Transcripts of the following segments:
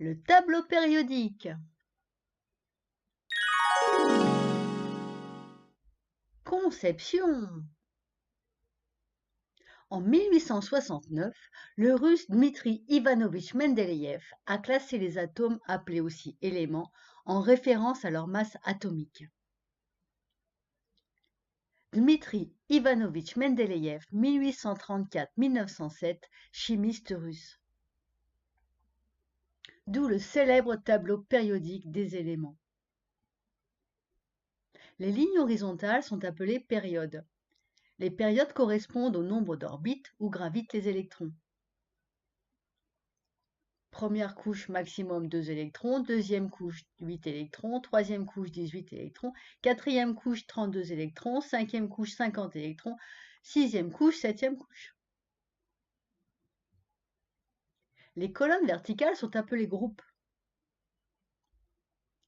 Le tableau périodique. Conception. En 1869, le Russe Dmitri Ivanovitch Mendeleïev a classé les atomes, appelés aussi éléments, en référence à leur masse atomique. Dmitri Ivanovitch Mendeleïev, 1834-1907, chimiste russe. D'où le célèbre tableau périodique des éléments. Les lignes horizontales sont appelées périodes. Les périodes correspondent au nombre d'orbites où gravitent les électrons. Première couche maximum 2 électrons, deuxième couche 8 électrons, troisième couche 18 électrons, quatrième couche 32 électrons, cinquième couche 50 électrons, sixième couche, septième couche. Les colonnes verticales sont appelées groupes.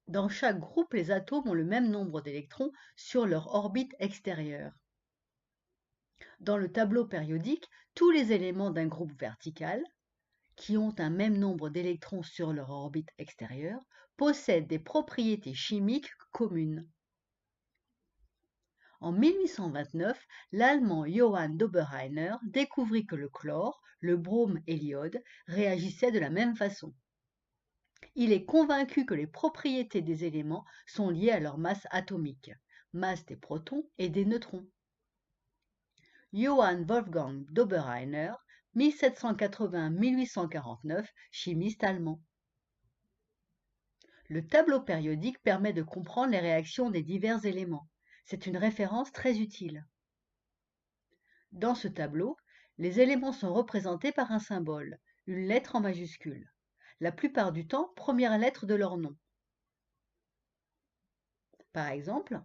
Dans chaque groupe, les atomes ont le même nombre d'électrons sur leur orbite extérieure. Dans le tableau périodique, tous les éléments d'un groupe vertical, qui ont un même nombre d'électrons sur leur orbite extérieure, possèdent des propriétés chimiques communes. En 1829, l'Allemand Johann Dobereiner découvrit que le chlore, le brome et l'iode réagissaient de la même façon. Il est convaincu que les propriétés des éléments sont liées à leur masse atomique, masse des protons et des neutrons. Johann Wolfgang Dobereiner, 1780-1849, chimiste allemand. Le tableau périodique permet de comprendre les réactions des divers éléments. C'est une référence très utile. Dans ce tableau, les éléments sont représentés par un symbole, une lettre en majuscule. La plupart du temps, première lettre de leur nom. Par exemple,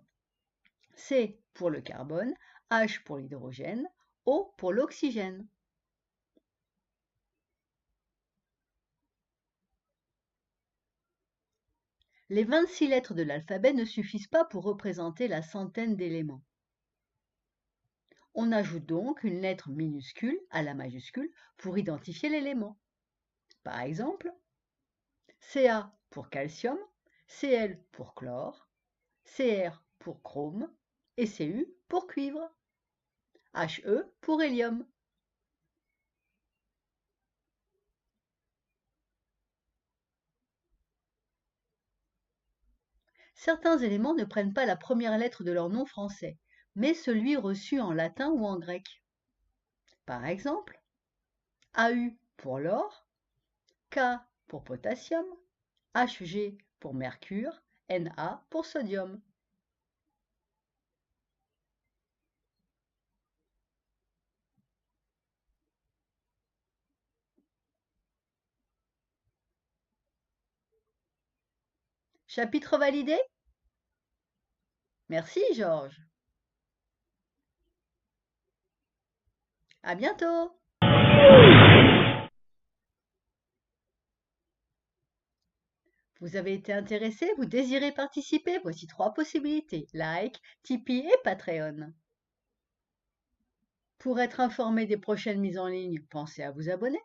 C pour le carbone, H pour l'hydrogène, O pour l'oxygène. Les 26 lettres de l'alphabet ne suffisent pas pour représenter la centaine d'éléments. On ajoute donc une lettre minuscule à la majuscule pour identifier l'élément. Par exemple, Ca pour calcium, Cl pour chlore, Cr pour chrome et Cu pour cuivre, He pour hélium. Certains éléments ne prennent pas la première lettre de leur nom français, mais celui reçu en latin ou en grec. Par exemple, Au pour l'or, K pour potassium, Hg pour mercure, Na pour sodium. Chapitre validé? Merci Georges. À bientôt. Vous avez été intéressé, vous désirez participer? Voici 3 possibilités, like, Tipeee et Patreon. Pour être informé des prochaines mises en ligne, pensez à vous abonner.